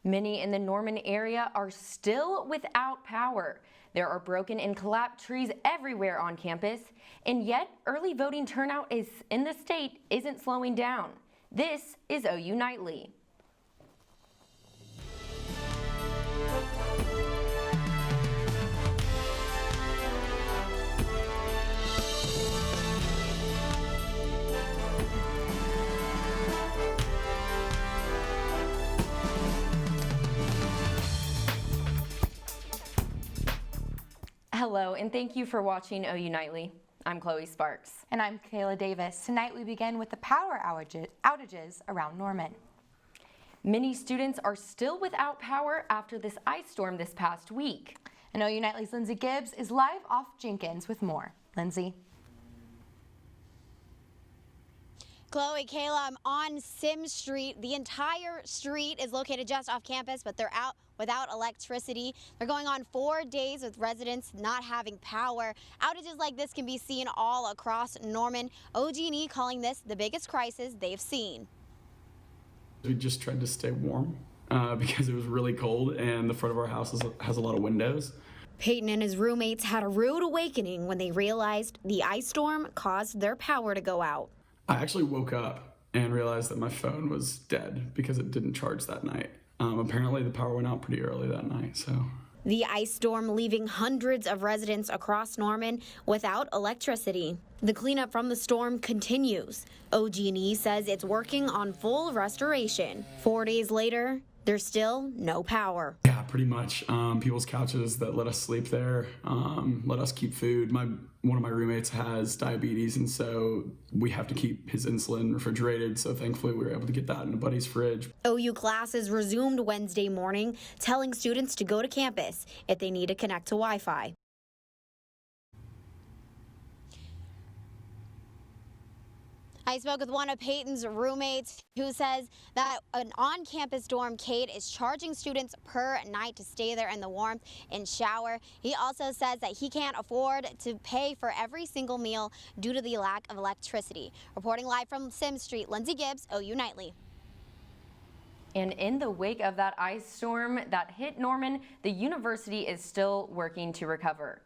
Many in the Norman area are still without power. There are broken and collapsed trees everywhere on campus, and yet early voting turnout in the state isn't slowing down. This is OU Nightly. Hello, and thank you for watching OU Nightly. I'm Chloe Sparks. And I'm Kayla Davis. Tonight we begin with the power outages around Norman. Many students are still without power after this ice storm this past week. And OU Nightly's Lindsey Gibbs is live off Jenkins with more. Lindsey. Chloe, Kayla, I'm on Sim Street. The entire street is located just off campus, but they're out without electricity. They're going on 4 days with residents not having power. Outages like this can be seen all across Norman. OG&E calling this the biggest crisis they've seen. We just tried to stay warm because it was really cold and the front of our house has a lot of windows. Peyton and his roommates had a rude awakening when they realized the ice storm caused their power to go out. I actually woke up and realized that my phone was dead because it didn't charge that night. Apparently the power went out pretty early that night, so. The ice storm leaving hundreds of residents across Norman without electricity. The cleanup from the storm continues. OG&E says it's working on full restoration. 4 days later, there's still no power. Yeah, pretty much. People's couches that let us sleep there, let us keep food. One of my roommates has diabetes, and so we have to keep his insulin refrigerated, so thankfully we were able to get that in a buddy's fridge. OU classes resumed Wednesday morning, telling students to go to campus if they need to connect to Wi-Fi. I spoke with one of Peyton's roommates who says that an on-campus dorm, Kate, is charging students per night to stay there in the warmth and shower. He also says that he can't afford to pay for every single meal due to the lack of electricity. Reporting live from Sim Street, Lindsey Gibbs, OU Nightly. And in the wake of that ice storm that hit Norman, the university is still working to recover.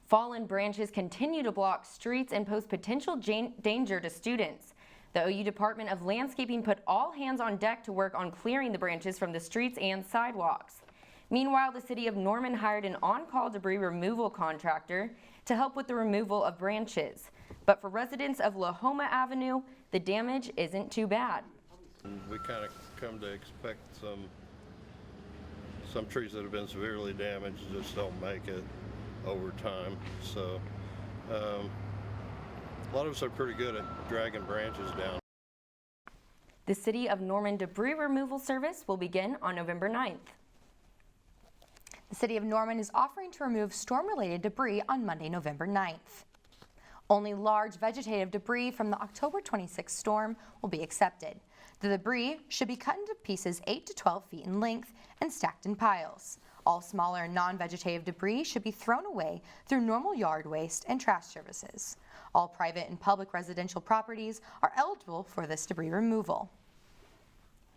Fallen branches continue to block streets and pose potential danger to students. The OU Department of Landscaping put all hands on deck to work on clearing the branches from the streets and sidewalks. Meanwhile, the city of Norman hired an on-call debris removal contractor to help with the removal of branches. But for residents of Lahoma Avenue, the damage isn't too bad. We kind of come to expect some trees that have been severely damaged just don't make it over time, so a lot of us are pretty good at dragging branches down. The City of Norman debris removal service will begin on November 9th. The City of Norman is offering to remove storm-related debris on Monday, November 9th. Only large vegetative debris from the October 26th storm will be accepted. The debris should be cut into pieces 8 to 12 feet in length and stacked in piles. All smaller and non-vegetative debris should be thrown away through normal yard waste and trash services. All private and public residential properties are eligible for this debris removal.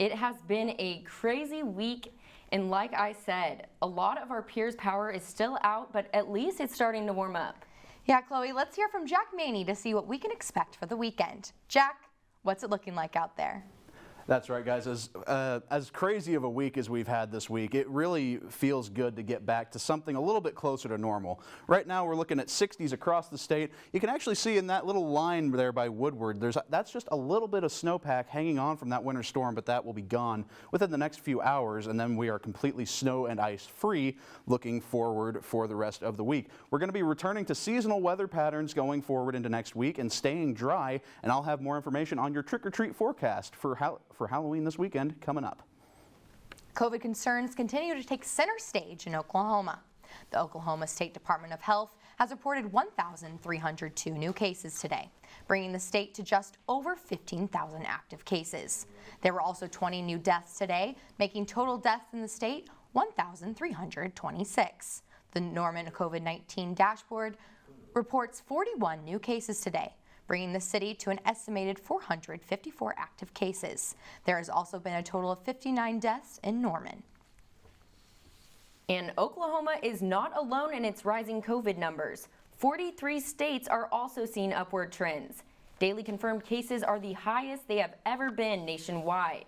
It has been a crazy week, and like I said, a lot of our peers' power is still out, but at least it's starting to warm up. Yeah, Chloe, let's hear from Jack Maney to see what we can expect for the weekend. Jack, what's it looking like out there? That's right, guys. As crazy of a week as we've had this week, it really feels good to get back to something a little bit closer to normal. Right now, we're looking at 60s across the state. You can actually see in that little line there by Woodward, that's just a little bit of snowpack hanging on from that winter storm, but that will be gone within the next few hours, and then we are completely snow and ice free looking forward for the rest of the week. We're going to be returning to seasonal weather patterns going forward into next week and staying dry, and I'll have more information on your trick-or-treat forecast for Halloween this weekend coming up. COVID concerns continue to take center stage in Oklahoma. The Oklahoma State Department of Health has reported 1,302 new cases today, bringing the state to just over 15,000 active cases. There were also 20 new deaths today, making total deaths in the state 1,326. The Norman COVID-19 dashboard reports 41 new cases today, bringing the city to an estimated 454 active cases. There has also been a total of 59 deaths in Norman. And Oklahoma is not alone in its rising COVID numbers. 43 states are also seeing upward trends. Daily confirmed cases are the highest they have ever been nationwide.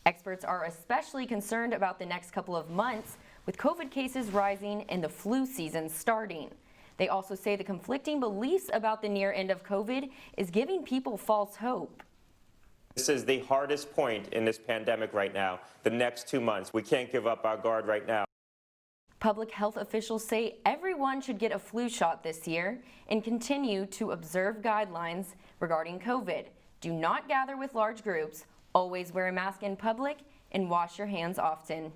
Experts are especially concerned about the next couple of months, with COVID cases rising and the flu season starting. They also say the conflicting beliefs about the near end of COVID is giving people false hope. This is the hardest point in this pandemic right now, the next 2 months. We can't give up our guard right now. Public health officials say everyone should get a flu shot this year and continue to observe guidelines regarding COVID. Do not gather with large groups, always wear a mask in public, and wash your hands often.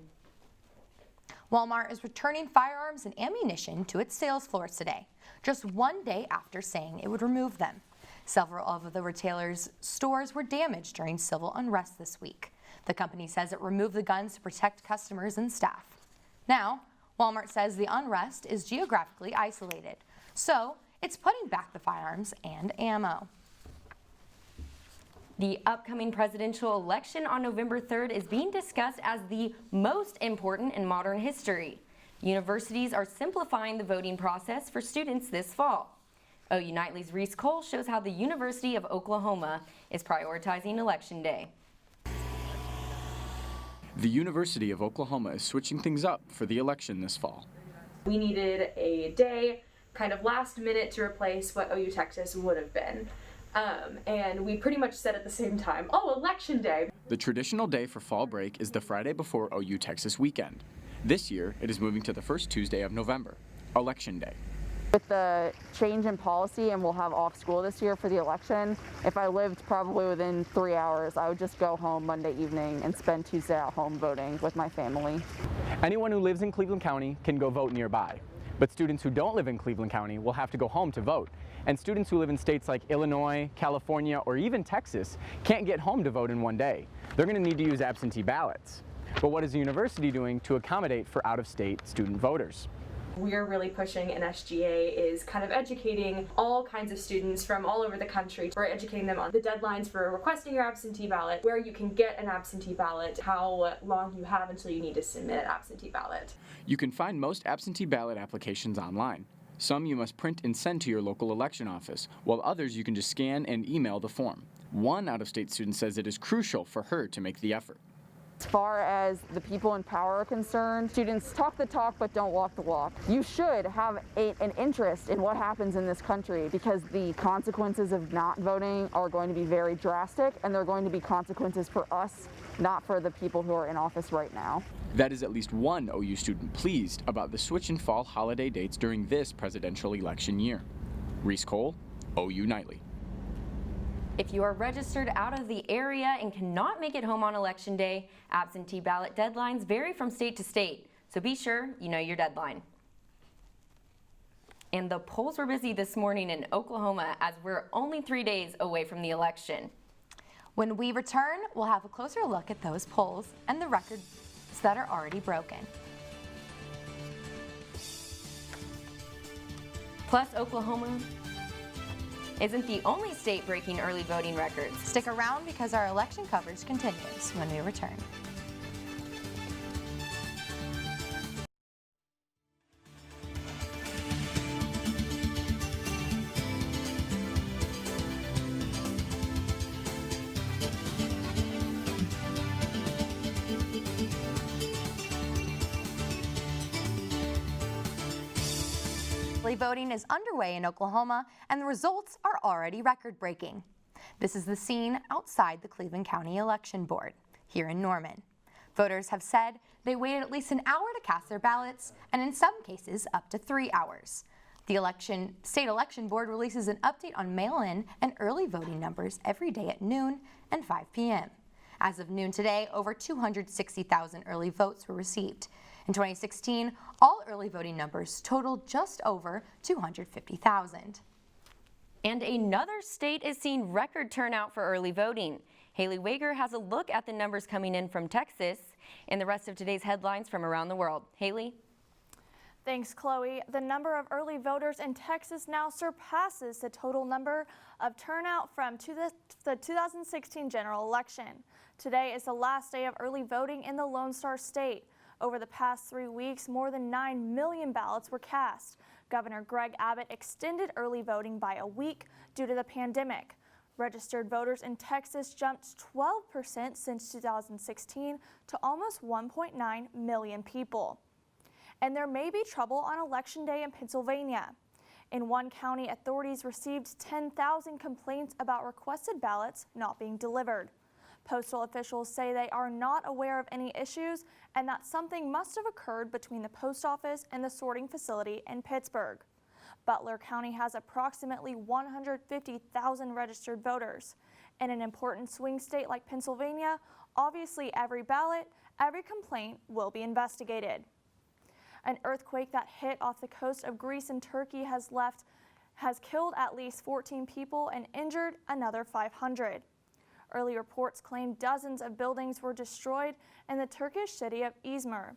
Walmart is returning firearms and ammunition to its sales floors today, just one day after saying it would remove them. Several of the retailer's stores were damaged during civil unrest this week. The company says it removed the guns to protect customers and staff. Now, Walmart says the unrest is geographically isolated, so it's putting back the firearms and ammo. The upcoming presidential election on November 3rd is being discussed as the most important in modern history. Universities are simplifying the voting process for students this fall. OU Nightly's Reese Cole shows how the University of Oklahoma is prioritizing Election Day. The University of Oklahoma is switching things up for the election this fall. We needed a day, kind of last minute, to replace what OU Texas would have been. And we pretty much said at the same time, oh, Election Day. The traditional day for fall break is the Friday before OU Texas weekend. This year, it is moving to the first Tuesday of November, Election Day. With the change in policy and we'll have off school this year for the election, if I lived probably within 3 hours, I would just go home Monday evening and spend Tuesday at home voting with my family. Anyone who lives in Cleveland County can go vote nearby, but students who don't live in Cleveland County will have to go home to vote. And students who live in states like Illinois, California, or even Texas can't get home to vote in one day. They're going to need to use absentee ballots. But what is the university doing to accommodate for out-of-state student voters? We're really pushing, and SGA is kind of educating all kinds of students from all over the country. We're educating them on the deadlines for requesting your absentee ballot, where you can get an absentee ballot, how long you have until you need to submit an absentee ballot. You can find most absentee ballot applications online. Some you must print and send to your local election office, while others you can just scan and email the form. One out-of-state student says it is crucial for her to make the effort. As far as the people in power are concerned, students talk the talk but don't walk the walk. You should have an interest in what happens in this country, because the consequences of not voting are going to be very drastic, and they're going to be consequences for us, not for the people who are in office right now. That is at least one OU student pleased about the switch in fall holiday dates during this presidential election year. Reese Cole, OU Nightly. If you are registered out of the area and cannot make it home on Election Day, absentee ballot deadlines vary from state to state, so be sure you know your deadline. And the polls were busy this morning in Oklahoma as we're only 3 days away from the election. When we return, we'll have a closer look at those polls and the records that are already broken. Plus, Oklahoma isn't the only state breaking early voting records. Stick around because our election coverage continues when we return. Early voting is underway in Oklahoma, and the results are already record-breaking. This is the scene outside the Cleveland County Election Board, here in Norman. Voters have said they waited at least an hour to cast their ballots, and in some cases, up to 3 hours. The State Election Board releases an update on mail-in and early voting numbers every day at noon and 5 p.m. As of noon today, over 260,000 early votes were received. In 2016, all early voting numbers totaled just over 250,000. And another state is seeing record turnout for early voting. Haley Weger has a look at the numbers coming in from Texas and the rest of today's headlines from around the world. Haley? Thanks, Chloe. The number of early voters in Texas now surpasses the total number of turnout from the 2016 general election. Today is the last day of early voting in the Lone Star State. Over the past 3 weeks, more than 9 million ballots were cast. Governor Greg Abbott extended early voting by a week due to the pandemic. Registered voters in Texas jumped 12% since 2016 to almost 1.9 million people. And there may be trouble on Election Day in Pennsylvania. In one county, authorities received 10,000 complaints about requested ballots not being delivered. Postal officials say they are not aware of any issues and that something must have occurred between the post office and the sorting facility in Pittsburgh. Butler County has approximately 150,000 registered voters. In an important swing state like Pennsylvania, obviously every ballot, every complaint will be investigated. An earthquake that hit off the coast of Greece and Turkey has killed at least 14 people and injured another 500. Early reports claim dozens of buildings were destroyed in the Turkish city of Izmir.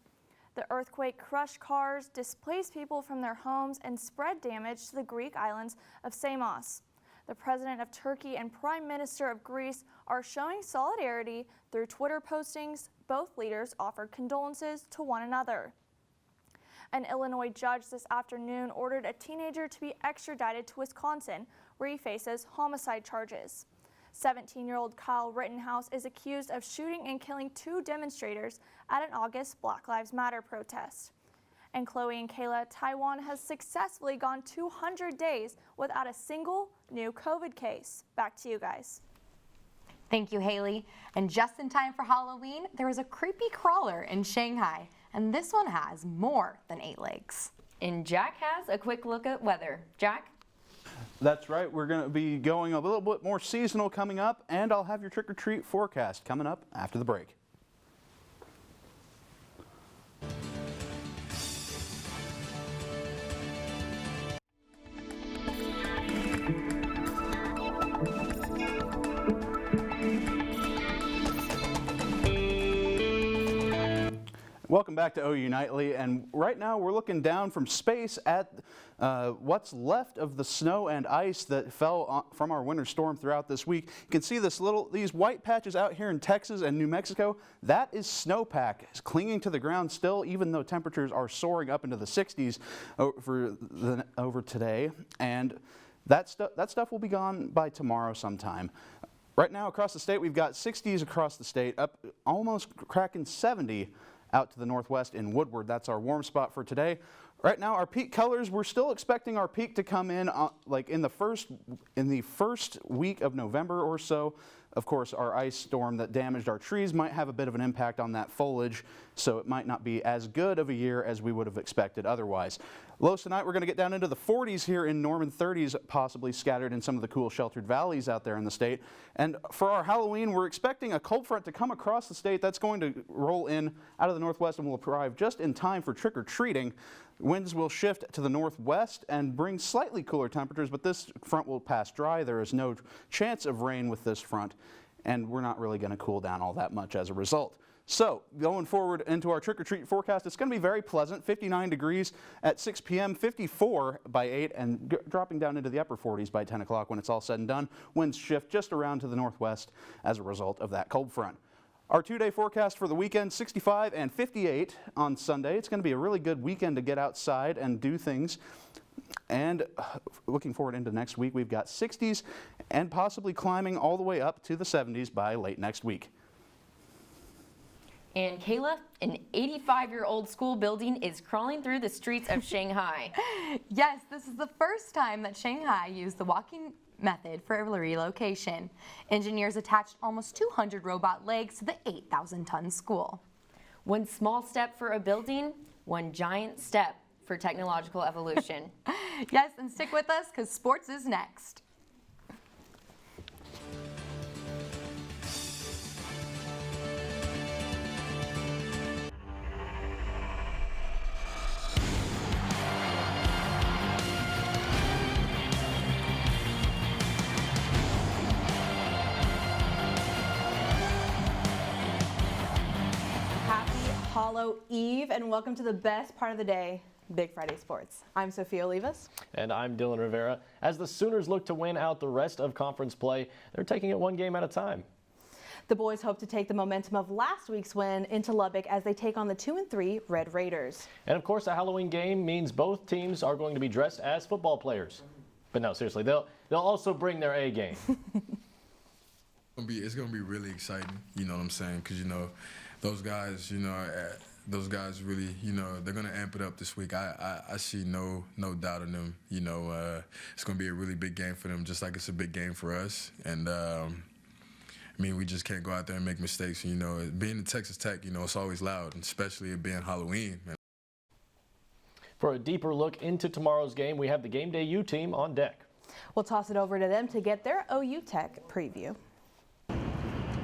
The earthquake crushed cars, displaced people from their homes, and spread damage to the Greek islands of Samos. The president of Turkey and prime minister of Greece are showing solidarity through Twitter postings. Both leaders offered condolences to one another. An Illinois judge this afternoon ordered a teenager to be extradited to Wisconsin, where he faces homicide charges. 17-year-old Kyle Rittenhouse is accused of shooting and killing 2 demonstrators at an August Black Lives Matter protest. And Chloe and Kayla, Taiwan has successfully gone 200 days without a single new COVID case. Back to you guys. Thank you, Haley. And just in time for Halloween, there is a creepy crawler in Shanghai, and this one has more than 8 legs. And Jack has a quick look at weather. Jack? That's right. We're going to be going a little bit more seasonal coming up, and I'll have your trick-or-treat forecast coming up after the break. Welcome back to OU Nightly, and right now we're looking down from space at what's left of the snow and ice that fell from our winter storm throughout this week. You can see these white patches out here in Texas and New Mexico. That is snowpack. It's clinging to the ground still, even though temperatures are soaring up into the 60s over today, and that stuff will be gone by tomorrow sometime. Right now across the state, we've got 60s across the state, up almost cracking 70 out to the northwest in Woodward. That's our warm spot for today. Right now, our peak colors, we're still expecting our peak to come in like in the first week of November or so. Of course, our ice storm that damaged our trees might have a bit of an impact on that foliage, so it might not be as good of a year as we would have expected otherwise. Lows tonight, we're going to get down into the 40s here in Norman, 30s possibly scattered in some of the cool sheltered valleys out there in the state. And for our Halloween, we're expecting a cold front to come across the state. That's going to roll in out of the northwest and will arrive just in time for trick-or-treating. Winds will shift to the northwest and bring slightly cooler temperatures, but this front will pass dry. There is no chance of rain with this front, and we're not really going to cool down all that much as a result. So, going forward into our trick-or-treat forecast, it's going to be very pleasant, 59 degrees at 6 p.m., 54 by 8, and dropping down into the upper 40s by 10 o'clock when it's all said and done. Winds shift just around to the northwest as a result of that cold front. Our 2-day forecast for the weekend, 65 and 58 on Sunday. It's going to be a really good weekend to get outside and do things. And looking forward into next week, we've got 60s and possibly climbing all the way up to the 70s by late next week. And Kayla, an 85-year-old school building is crawling through the streets of Shanghai. Yes, this is the first time that Shanghai used the walking method for relocation. Engineers attached almost 200 robot legs to the 8,000-ton school. One small step for a building, one giant step for technological evolution. Yes, and stick with us because sports is next. Hollow Eve, and welcome to the best part of the day. Big Friday Sports. I'm Sofia Olivas. And I'm Dylan Rivera. As the Sooners look to win out the rest of conference play, they're taking it one game at a time. The boys hope to take the momentum of last week's win into Lubbock as they take on the 2-3 Red Raiders. And of course, a Halloween game means both teams are going to be dressed as football players. But no, seriously, they'll also bring their A game. It's going to be really exciting, you know what I'm saying? Because, those guys, those guys really, they're going to amp it up this week. I see no doubt in them. It's going to be a really big game for them, just like it's a big game for us. And, we just can't go out there and make mistakes. Being in Texas Tech, it's always loud, and especially it being Halloween. Man. For a deeper look into tomorrow's game, we have the Game Day U team on deck. We'll toss it over to them to get their OU Tech preview.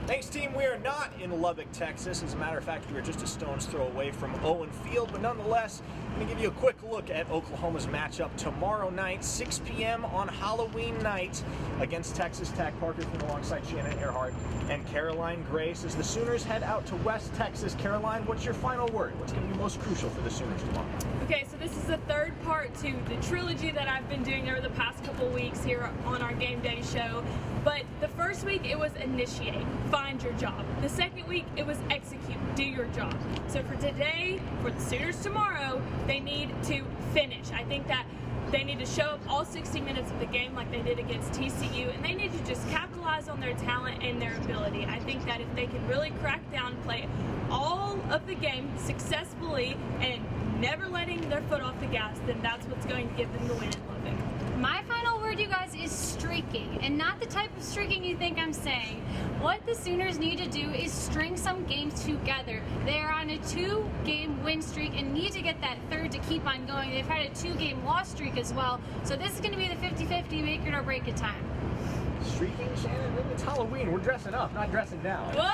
Thanks, team. We are not in Lubbock, Texas. As a matter of fact, we are just a stone's throw away from Owen Field. But nonetheless, I'm going to give you a quick look at Oklahoma's matchup tomorrow night, 6 p.m. on Halloween night against Texas Tech. Parker Finn alongside Shannon Earhart and Caroline Grace as the Sooners head out to West Texas. Caroline, what's your final word? What's going to be most crucial for the Sooners tomorrow? Okay, so this is the third part to the trilogy that I've been doing over the past couple weeks here on our Game Day show. But the first week, it was initiate, find your job. The second week, it was execute, do your job. So for today, for the Sooners tomorrow, they need to finish. I think that they need to show up all 60 minutes of the game like they did against TCU, and they need to just capitalize on their talent and their ability. I think that if they can really crack down, play all of the game successfully, and never letting their foot off the gas, then that's what's going to give them the win in Lubbock. My final word, you guys, is streaking, and not the type of streaking you think I'm saying. What the Sooners need to do is string some games together. They are on a 2-game win streak and need to get that third to keep on going. They've had a 2-game loss streak as well, so this is going to be the 50-50 make it or break it time. Streaking, Shannon? It's Halloween. We're dressing up, not dressing down. Whoa!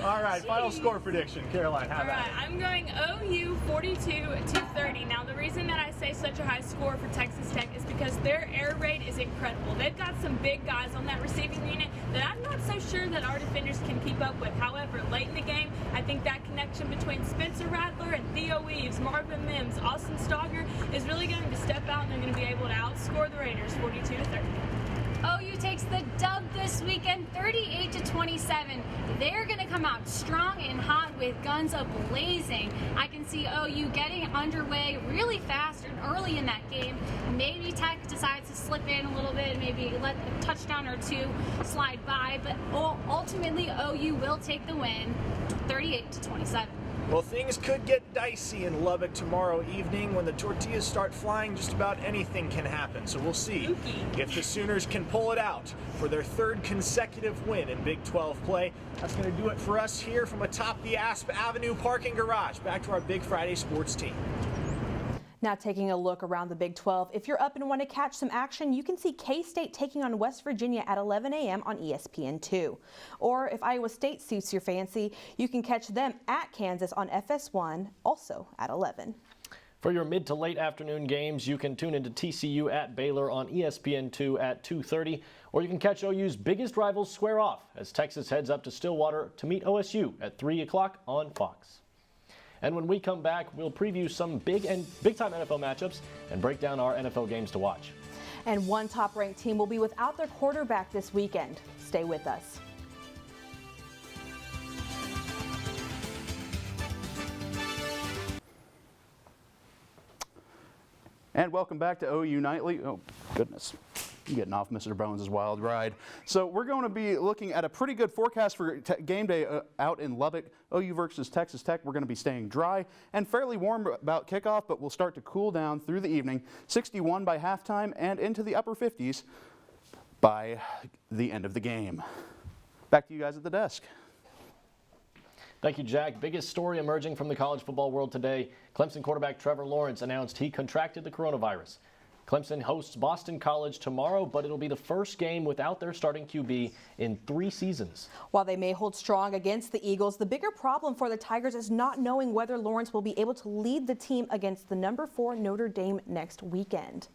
All right, final score prediction. Caroline, how about it? I'm going OU 42-30. Now, the reason that I say such a high score for Texas Tech is because their air raid is incredible. They've got some big guys on that receiving unit that I'm not so sure that our defenders can keep up with. However, late in the game, I think that connection between Spencer Rattler and Theo Weaves, Marvin Mims, Austin Stogger is really going to step out, and they're going to be able to outscore the Raiders 42-30. OU takes the dub this weekend, 38-27. They're going to come out strong and hot with guns a-blazing. I can see OU getting underway really fast and early in that game. Maybe Tech decides to slip in a little bit, maybe let a touchdown or two slide by, but ultimately OU will take the win, 38-27. Well, things could get dicey in Lubbock tomorrow evening. When the tortillas start flying, just about anything can happen. So we'll see if the Sooners can pull it out for their third consecutive win in Big 12 play. That's going to do it for us here from atop the Asp Avenue parking garage. Back to our Big Friday sports team. Now taking a look around the Big 12, if you're up and want to catch some action, you can see K-State taking on West Virginia at 11 a.m. on ESPN2. Or if Iowa State suits your fancy, you can catch them at Kansas on FS1, also at 11. For your mid to late afternoon games, you can tune into TCU at Baylor on ESPN2 at 2:30, or you can catch OU's biggest rivals square off as Texas heads up to Stillwater to meet OSU at 3 o'clock on Fox. And when we come back, we'll preview some big-time NFL matchups and break down our NFL games to watch. And one top-ranked team will be without their quarterback this weekend. Stay with us. And welcome back to OU Nightly. Oh, goodness. I'm getting off Mr. Bones' wild ride. So we're going to be looking at a pretty good forecast for game day out in Lubbock. OU versus Texas Tech. We're going to be staying dry and fairly warm about kickoff, but we'll start to cool down through the evening. 61 by halftime and into the upper 50s by the end of the game. Back to you guys at the desk. Thank you, Jack. Biggest story emerging from the college football world today. Clemson quarterback Trevor Lawrence announced he contracted the coronavirus. Clemson hosts Boston College tomorrow, but it'll be the first game without their starting QB in 3 seasons. While they may hold strong against the Eagles, the bigger problem for the Tigers is not knowing whether Lawrence will be able to lead the team against the number 4 Notre Dame next weekend.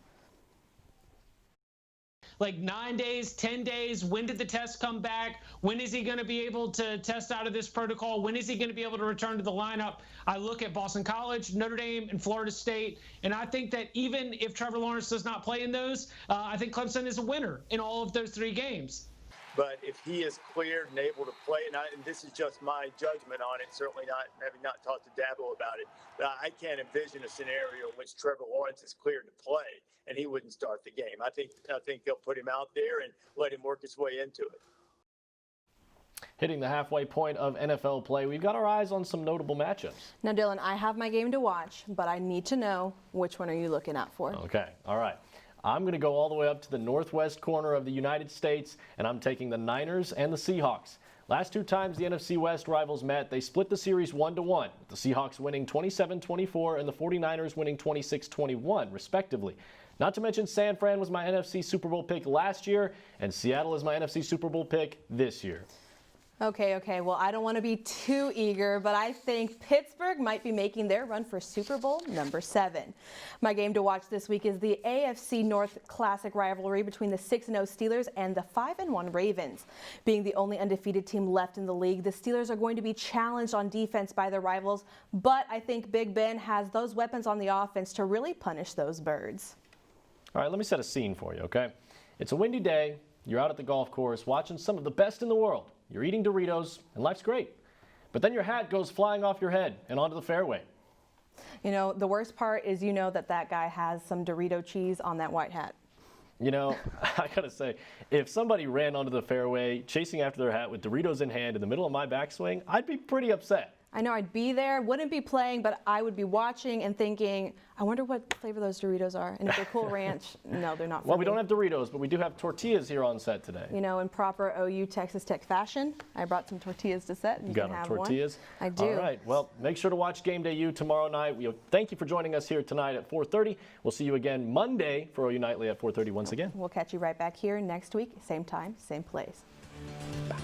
like 9 days, 10 days? When did the test come back? When is he going to be able to test out of this protocol? When is he going to be able to return to the lineup? I look at Boston College, Notre Dame, and Florida State, and I think that even if Trevor Lawrence does not play in those, I think Clemson is a winner in all of those 3 games. But if he is cleared and able to play, and this is just my judgment on it, certainly not having not talked to Dabo about it, but I can't envision a scenario in which Trevor Lawrence is cleared to play and he wouldn't start the game. I think they'll put him out there and let him work his way into it. Hitting the halfway point of NFL play, we've got our eyes on some notable matchups. Now, Dylan, I have my game to watch, but I need to know which one are you looking out for? Okay, all right. I'm going to go all the way up to the northwest corner of the United States, and I'm taking the Niners and the Seahawks. Last 2 times the NFC West rivals met, they split the series 1-1, with the Seahawks winning 27-24 and the 49ers winning 26-21, respectively. Not to mention San Fran was my NFC Super Bowl pick last year, and Seattle is my NFC Super Bowl pick this year. Okay. Well, I don't want to be too eager, but I think Pittsburgh might be making their run for Super Bowl number 7. My game to watch this week is the AFC North Classic rivalry between the 6-0 Steelers and the 5-1 Ravens. Being the only undefeated team left in the league, the Steelers are going to be challenged on defense by their rivals, but I think Big Ben has those weapons on the offense to really punish those birds. All right, let me set a scene for you, okay? It's a windy day. You're out at the golf course watching some of the best in the world. You're eating Doritos, and life's great. But then your hat goes flying off your head and onto the fairway. You know, the worst part is you know that guy has some Dorito cheese on that white hat. You know, I gotta say, if somebody ran onto the fairway chasing after their hat with Doritos in hand in the middle of my backswing, I'd be pretty upset. I know I'd be there, wouldn't be playing, but I would be watching and thinking, I wonder what flavor those Doritos are. And if they're Cool Ranch, no, they're not for Well, we me. don't have Doritos, but we do have tortillas here on set today. You know, in proper OU Texas Tech fashion, I brought some tortillas to set. You got can our have tortillas? One. I do. All right. Well, make sure to watch Game Day U tomorrow night. We thank you for joining us here tonight at 4:30. We'll see you again Monday for OU Nightly at 4:30 once again. We'll catch you right back here next week, same time, same place. Bye.